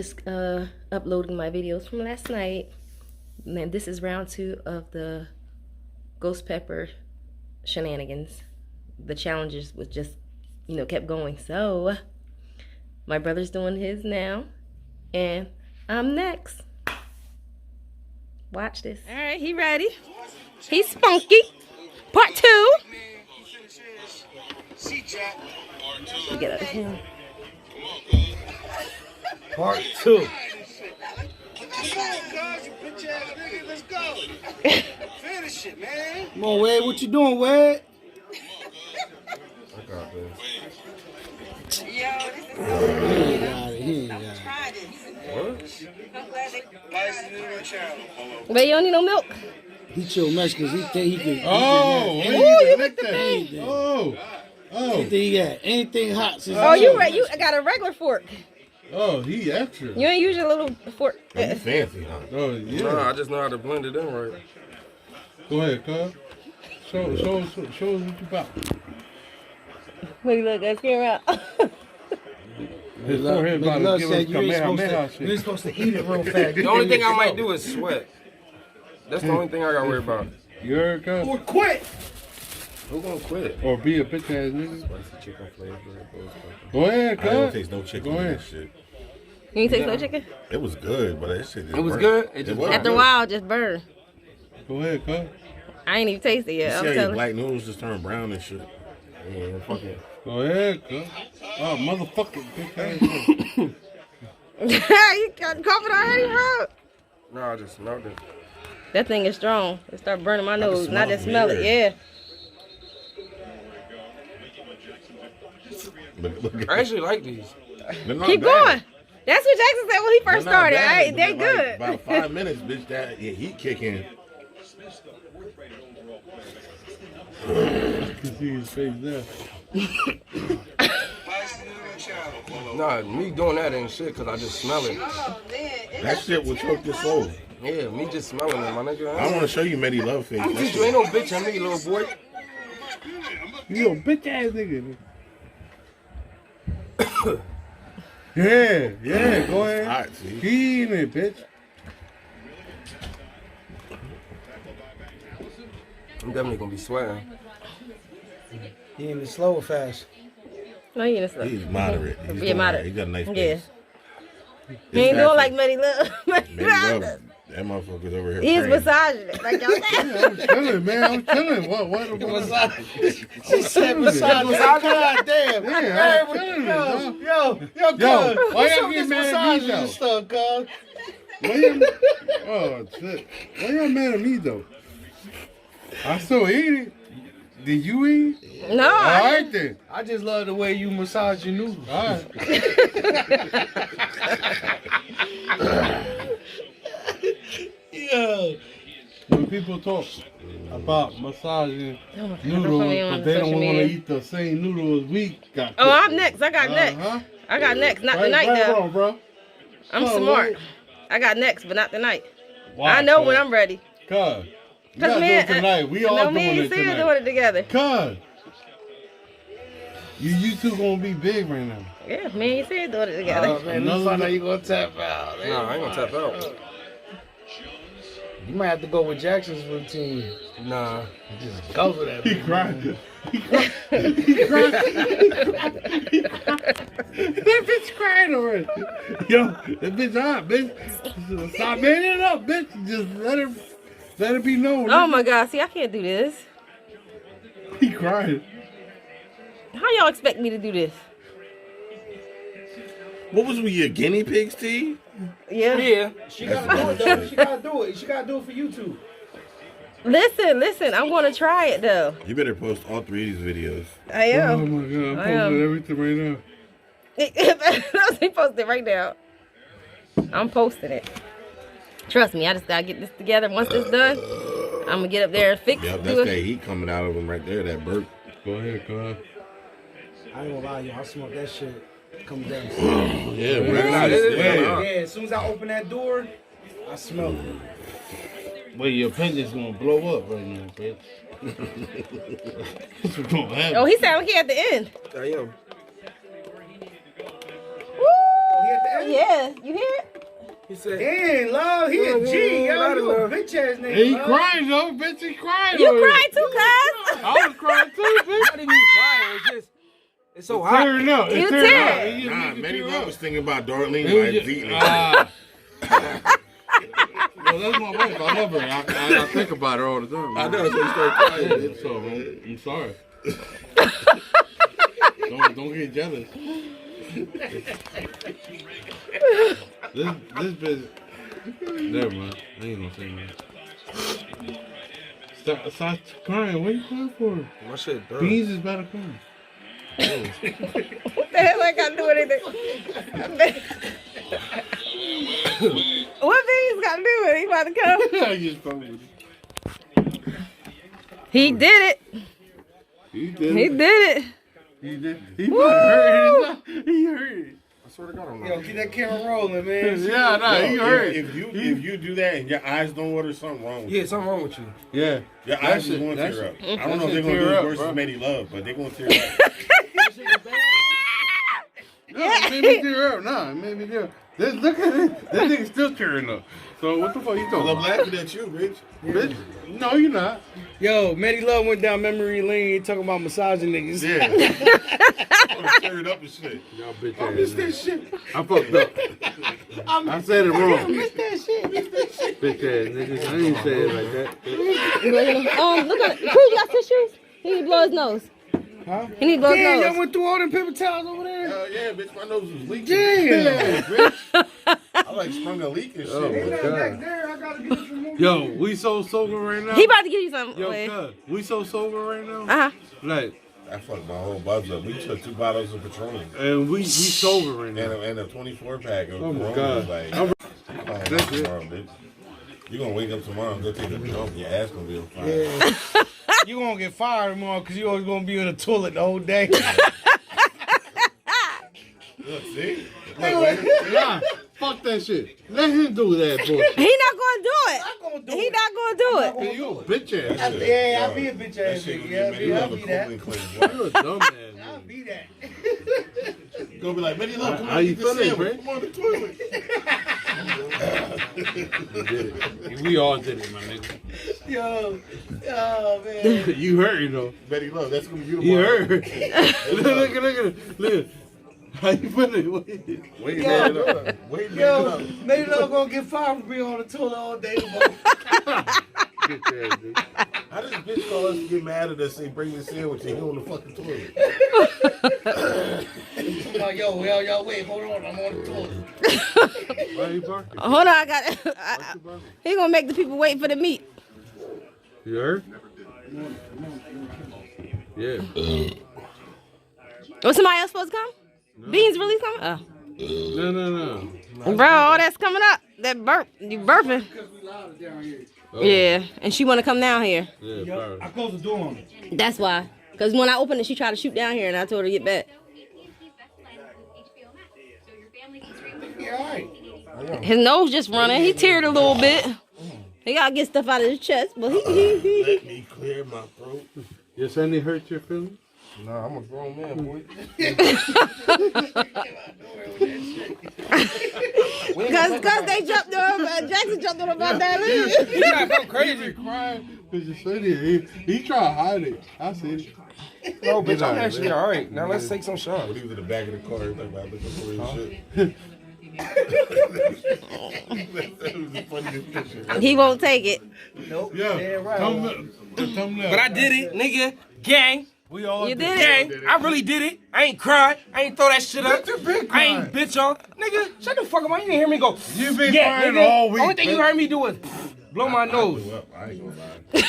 just uploading my videos from last night. And this is round 2 of the ghost pepper shenanigans. The challenges was just, you know, kept going. So my brother's doing his now, and I'm next. Watch this. All right, he ready. He's spunky. Part 2. Get up here. Part 2. Let's go. Finish it, man. Come on, Wade. What you doing, Wade? I got this. He ain't got it. What? But you don't need no milk. He chill mesh because he think he can. you licked the thing. He think he got anything hot. Since Oh, you got a regular fork. Oh, he extra. You ain't use your little fork. Oh, you fancy, huh? Oh, yeah. Nah, I just know how to blend it in right. Go ahead, cuz. Show us what you about. Look, let's get around. His forehead about to give us you ain't supposed to eat it real fast. The only thing I might do is sweat. That's the only thing I gotta worry about. You heard, cuz? Or quit. Who gonna quit? Or be a bitch ass nigga. Spicy chicken flavor. Go ahead, cuz. I don't taste no chicken Go in ahead. that shit. You ain't taste no chicken? It was good, but that shit just It was burnt. good? It just was After a good. while, just burn. Go ahead, cuz. I ain't even tasted it You yet. see I'm how your telling. black noodles just turn brown and shit? Yeah, fuck it. Go ahead, cuz. Oh, motherfucking bitch ass nigga. You got coffee already, bro? Nah, I just smelled it. That thing is strong. It start burning my nose. And I smell just it, smell it. Yeah. But I actually like these. they're not Keep bad. going. That's what Jackson said when he They're first not started. bad, Right? but They like good. about 5 minutes, bitch, that heat kick in. I can see his face there. Nah, me doing that ain't shit because I just smell it. That shit will choke your soul. Yeah, me just smelling it, my nigga. I want to show you Medi Love face. That You shit- ain't no bitch on me, little boy. You a bitch ass nigga. Yeah, go ahead. hot, see? He in it, bitch. I'm definitely gonna be sweating. He in the slow or fast? No, you just He's moderate. He's Yeah, doing moderate. alright. He got a nice Yeah. face. He ain't doing like Medi Love. Medi Love, that motherfucker's over here. He's praying. massaging it. Like y'all I'm chilling, man. I'm chilling. What? She said massage. God damn. Yeah, I'm chilling. Yo, Yo, cuz. why What's y'all up get with mad at me, massages though? and stuff, cuz? Oh, shit. Why y'all mad at me, though? I still eat it. Did you eat? No. All right, then. I just love the way you massage your noodles. All right. Yeah. When people talk about massaging Oh my God, noodles, don't put me on but they don't social want to media. eat the same noodle as we got. Oh, I'm next. I got next. Uh-huh. I got next. Not Right, tonight, right though. on, bro. I'm Oh, smart. right. I got next, but not tonight. Why, I know cuz? when I'm ready. Cuz. You Cause gotta me do it and tonight. We all no, doing me and it you see tonight. doing it together. Cuz. You two gonna be big right now. Yeah, me and you see doing it together. Oh, man, this find out you gonna tap out. Nah, I ain't gonna tap out. You might have to go with Jackson's routine. Nah. Just go for that. He man. cried. He cried. He cried. That bitch crying already. Yo, that bitch hot, bitch. Stop manning it up, bitch. Just let it be known. Oh my God, see, I can't do this. He crying. How y'all expect me to do this? What was we, your guinea pigs, T? Yeah. Yeah. She gotta do it, though. She gotta do it. She gotta do it for YouTube. Listen, I'm gonna try it though. You better post all 3 of these videos. I Oh am. my God, I I'm am. posting everything right now. He posted it right now. I'm posting it. Trust me, I just gotta get this together. Once it's done, I'm gonna get up there and fix Yep, it. that's that heat coming out of him right there, that burp. Go ahead, cuz. I ain't gonna lie, y'all. I smoke that shit. Come down. Yeah, Nah, right. this is- Yeah. Yeah, as soon as I open that door, I smell it. Well, your appendix gonna blow up right now, bitch. That's what's gonna happen. Oh, he sounded like he at the end. I am. Woo! He Yeah, you hear it? He said, He ain't love. He a G, yo. You a bitch ass nigga. He love. crying though, bitch. He crying. You over cried here. too, cuz. I was crying too, bitch. "How did you cry? It's just, it's so hot." Tearing up. You It's tearing tearing. up. Nah, Betty Love was thinking about Darlene It was like just- beating her. Well, that's my wife. I love her. I think about her all the time. I know, so you started crying. bitch. So, man, I'm sorry. don't get jealous. This bitch. Never mind. I ain't gonna say that. Stop crying. What are you crying for? My shit done. Beans is about to cry. What the hell I gotta do anything? What Beans got to do with it? He about to come. I just fucking with you. He did it. He did He it. did it. He did. He hurt it. He hurt it. I swear to God, I'm Yo, not. keep that camera rolling, man. Yeah, nah, he hurt it. If you do that and your eyes don't water, something wrong with you. Yeah, something wrong with you. Yeah. Your That eyes shit- is going to that tear up. shit- I don't know if that they're going to shit do tear it up, versus bro. Made Love, but they're going to tear up. Yeah, it made me tear up. Nah, it made me tear up. Look at it. This nigga's still tearing up. So what the fuck you talking I'm about? laughing at you, bitch. Bitch? No, you're not. Yo, Matty Love went down memory lane talking about massaging niggas. Yeah. I'm tearing up and shit. Y'all bitch I ass missed niggas. that shit. I fucked up. I said it wrong. Missed that shit. Bitch ass niggas. I ain't say it like that. Look at it. Who got tissues? He need to blow his nose. Huh? He need to blow his Damn, y'all nose. went through all them paper towels over there. Hell yeah, bitch. My nose was leaking. Damn. bitch. I like sprung a leak and shit. Oh, my Back God. there, I gotta get some more. Yo, we so sober right now. He about to give you something. Yo, Wait. cuz, we so sober right now. Uh-huh. Like, I fucked my whole buzz up. We took 2 bottles of Patron and we sober right now. and a 24 pack of Oh my Corona. God. Like, I'm- that's That's it. tomorrow, bitch. You gonna wake up tomorrow and go take a dump. Your ass gonna be on fire. Yeah. You gonna get fired tomorrow because you always gonna be in the toilet the whole day. Look, see? Nah, fuck that shit. Let him do that bullshit. He not gonna do it. gonna do He it. not gonna do it. Hey, you a bitch ass. Yeah, I be a bitch That ass shit nigga. gonna Yeah, be I'll I'll be that. You a dumb ass. I'll be that. Gonna be like, Betty Love, come How on, you get the feeling, sandwich. Brent? Come on the toilet. You did it. We all did it, my nigga. Yo, oh man. You hurt, though. Betty Love, that's gonna be you You tomorrow. hurt. Look at it. Look. How you feeling? Wait, Yo. man, up. Wait, man, Yo, up. maybe not gonna get fired for being on the toilet all day. Bitch ass, dude. How does bitch call us to get mad at us and bring the sandwich and he on the fucking toilet? Like, yo, wait, hold on, I'm on the toilet. Why you barking? Hold on, I got. Why you barking? He gonna make the people wait for the meat. You hurt? Yeah. Was somebody else supposed to come? Beans really coming? No. Bro, all that's coming up. That burp, you burping. Oh. Yeah, and she wanna come down here. Yeah, bro. I closed the door on me. That's why. Cause when I opened it, she tried to shoot down here, and I told her to get back. Yeah, all right. His nose just running. He teared a little bit. He gotta get stuff out of his chest, but Let me clear my throat. Your son hurt your feelings? Nah, I'm a grown man, boy. Cause they jumped on Jackson jumped on about that. You gotta go crazy. Crying because your son here. He tried to hide it. I see it. No, bitch, I'm Nah, actually man. alright. Now let's take some shots. When he was in the back of the car, he was like, "Man, looking for his shit." That was the funniest picture. He won't take it. Nope. Yeah. Damn right. Thumbnail. But I did it, nigga. Gang. We all You did did Gang. it. I really did it. I ain't cried. I ain't throw that shit up. You been I ain't crying. bitch on. Nigga, shut the fuck up. You didn't hear me go. You been Yeah, crying nigga. all week. Only thing you heard me do was blow my nose. I ain't gonna lie. He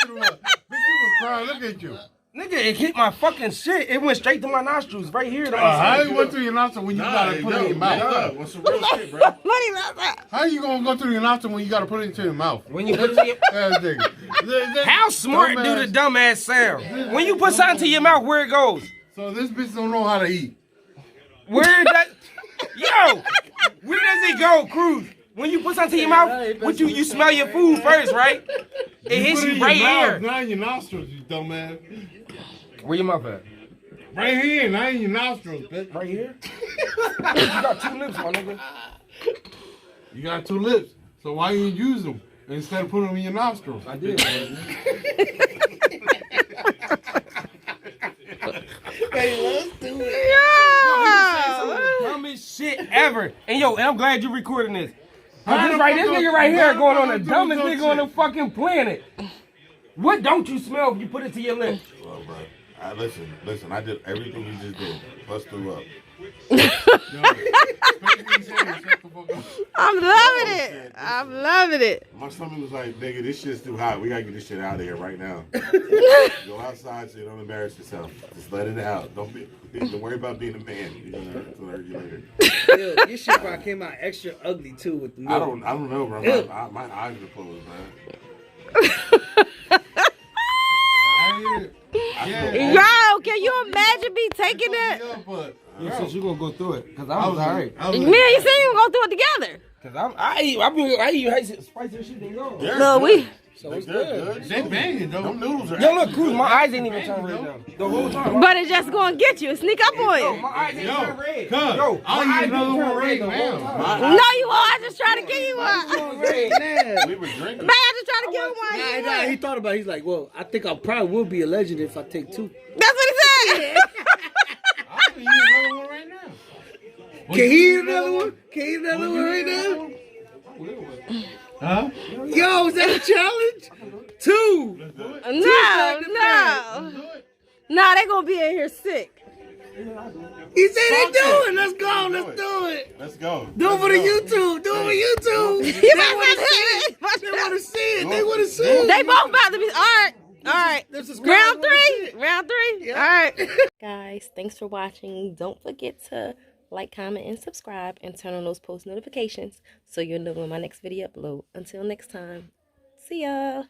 threw up. Bitch, you was crying. Look at you. Nigga, it hit my fucking shit. It went straight to my nostrils, right here. How you went through your nostril when you gotta put it in your mouth? What's some real shit, bro? Money about that. How you gonna go through your nostril when you gotta put it into your mouth? When you put it in your... Ass nigga. How smart do the dumbass sound? When you put something to your mouth, where it goes? So this bitch don't know how to eat. Where that... Yo! Where does it go, Cruz? When you put something to your mouth, what you smell your food first, right? It hits Put it you in right your mouth, here. not in your nostrils, you dumbass. Where your mouth at? Right here, not in your nostrils, bitch. Right here? You got 2 lips, my nigga. You got 2 lips, so why you use them instead of putting them in your nostrils? I did, man. Dumbest shit ever. And yo, and I'm glad you recording this. This nigga right here going on the dumbest nigga on the fucking planet. What don't you smell if you put it to your lips? Well, bro, listen. I did everything you just did. Plus threw up. I'm loving it. I'm loving it. My stomach was like, nigga, this shit's too hot. We gotta get this shit out of here right now. Go outside so you don't embarrass yourself. Just let it out. Don't worry about being a man. You're gonna hurt you later. Yo, your shit probably came out extra ugly too with the milk. I don't know, bro. My eyes are closed, man. Yo, can you imagine me taking that? You said you gonna go through it, cause I was alright. Me and you said you gonna go through it together. Cause I eat spicier shit than yours. No, we. So it's good. They banging, though. Them noodles are Yo, look, Cruz, my eyes ain't even turned red now. The whole time. But it's just gonna get you, sneak up on Yo, you. my eyes ain't turned red. Cuz, Yo, I'll my eat eyes another ain't one turned right red the whole now. time. No, you won't. I just try to give you one. Yeah. We were drinking. Man, I just try to give him one. Nah, he thought about it. He's like, well, I think I probably will be a legend if I take 2. That's what he said. I'll eat another one right now. Can he eat another one? Can he eat another one right now? Huh? Yo, is that a challenge? 2. No, they gonna be in here sick. He said they do it. Let's go. Let's do it. Let's go. Do it for the YouTube. Do it for YouTube. They want to see it. They want to see it. They both about to be. All right. There's a Round 3. Round 3. Yeah. All right. Guys, thanks for watching. Don't forget to like, comment, and subscribe, and turn on those post notifications so you'll know when my next video upload. Until next time, see ya.